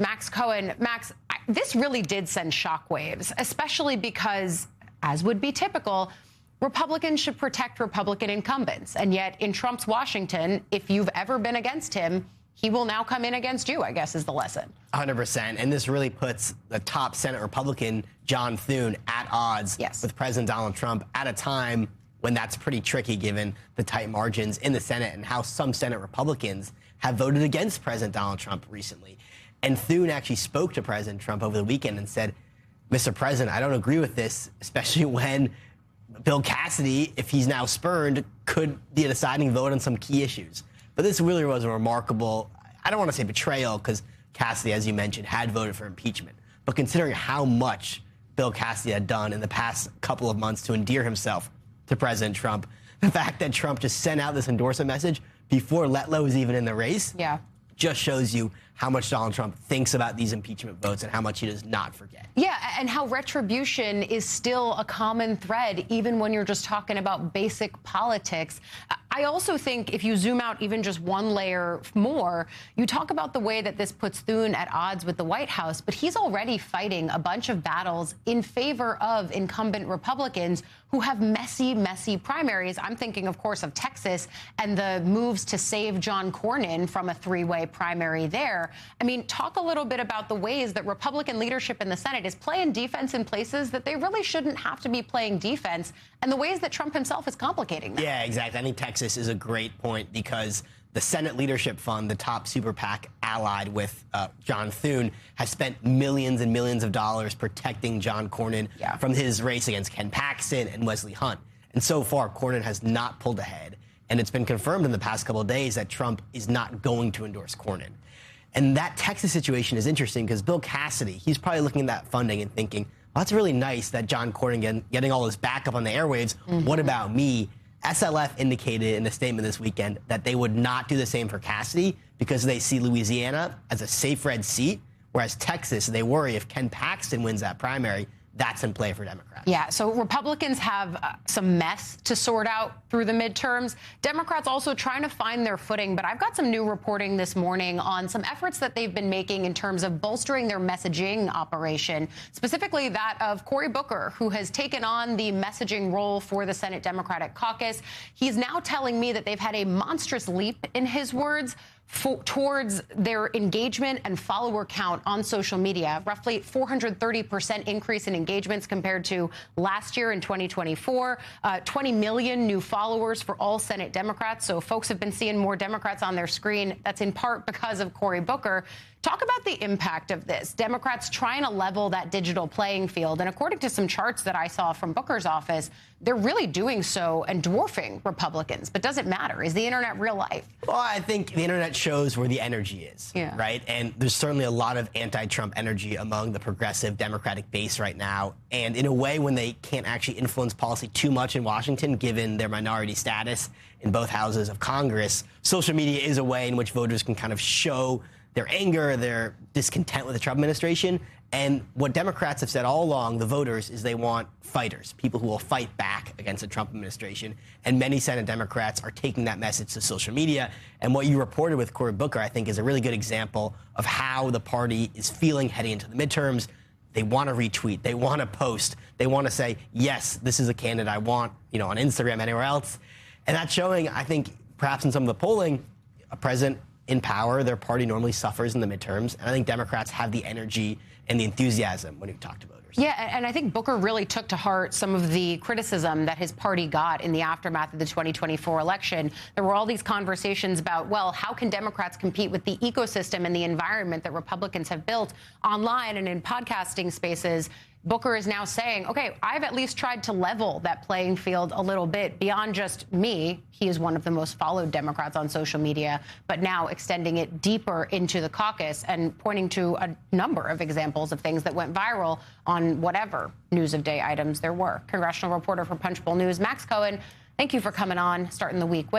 Max Cohen. Max, this really did send shockwaves, especially because, as would be typical, Republicans should protect Republican incumbents. And yet in Trump's Washington, if you've ever been against him, he will now come in against you, I guess, is the lesson. 100%. And this really puts the top Senate Republican, John Thune, at odds with President Donald Trump at a time when that's pretty tricky given the tight margins in the Senate and how some Senate Republicans have voted against President Donald Trump recently. And Thune actually spoke to President Trump over the weekend and said, Mr. President, I don't agree with this, especially when Bill Cassidy, if he's now spurned, could be a deciding vote on some key issues. But this really was a remarkable, I don't want to say betrayal, because Cassidy, as you mentioned, had voted for impeachment. But considering how much Bill Cassidy had done in the past couple of months to endear himself to President Trump, the fact that Trump just sent out this endorsement message before Letlow was even in the race just shows you how much Donald Trump thinks about these impeachment votes and how much he does not forget. Yeah, and how retribution is still a common thread, even when you're just talking about basic politics. I also think if you zoom out even just one layer more, you talk about the way that this puts Thune at odds with the White House, but he's already fighting a bunch of battles in favor of incumbent Republicans who have messy, messy primaries. I'm thinking, of course, of Texas and the moves to save John Cornyn from a three-way primary there. I mean, talk a little bit about the ways that Republican leadership in the Senate is playing defense in places that they really shouldn't have to be playing defense, and the ways that Trump himself is complicating that. Yeah, exactly. I think Texas is a great point because the Senate Leadership Fund, the top super PAC allied with John Thune, has spent millions and millions of dollars protecting John Cornyn from his race against Ken Paxton and Wesley Hunt. And so far, Cornyn has not pulled ahead. And it's been confirmed in the past couple of days that Trump is not going to endorse Cornyn. And that Texas situation is interesting because Bill Cassidy, he's probably looking at that funding and thinking, well, that's really nice that John Cornyn getting all his backup on the airwaves. What about me? SLF indicated in a statement this weekend that they would not do the same for Cassidy because they see Louisiana as a safe red seat, whereas Texas, they worry if Ken Paxton wins that primary, that's in play for Democrats. Yeah, so Republicans have some mess to sort out through the midterms. Democrats also trying to find their footing, but I've got some new reporting this morning on some efforts that they've been making in terms of bolstering their messaging operation, specifically that of Cory Booker, who has taken on the messaging role for the Senate Democratic Caucus. He's now telling me that they've had a monstrous leap, in his words, towards their engagement and follower count on social media, roughly 430% increase in engagements compared to last year in 2024, 20 million new followers for all Senate Democrats. So folks have been seeing more Democrats on their screen. That's in part because of Cory Booker. Talk about the impact of this. Democrats trying to level that digital playing field. And according to some charts that I saw from Booker's office, they're really doing so and dwarfing Republicans. But does it matter? Is the internet real life? Well, I think the internet shows where the energy is, right? And there's certainly a lot of anti-Trump energy among the progressive Democratic base right now. And in a way, when they can't actually influence policy too much in Washington, given their minority status in both houses of Congress, social media is a way in which voters can kind of show their anger, their discontent with the Trump administration. And what Democrats have said all along, the voters, is they want fighters, people who will fight back against the Trump administration. And many Senate Democrats are taking that message to social media. And what you reported with Cory Booker, I think, is a really good example of how the party is feeling heading into the midterms. They want to retweet. They want to post. They want to say, yes, this is a candidate I want, on Instagram, anywhere else. And that's showing, I think, perhaps in some of the polling, a president in power, their party normally suffers in the midterms. And I think Democrats have the energy and the enthusiasm when you talk to voters. Yeah, and I think Booker really took to heart some of the criticism that his party got in the aftermath of the 2024 election. There were all these conversations about, well, how can Democrats compete with the ecosystem and the environment that Republicans have built online and in podcasting spaces? Booker is now saying, okay, I've at least tried to level that playing field a little bit beyond just me. He is one of the most followed Democrats on social media, but now extending it deeper into the caucus and pointing to a number of examples of things that went viral on whatever news of day items there were. Congressional reporter for Punchbowl News, Max Cohen, thank you for coming on, starting the week with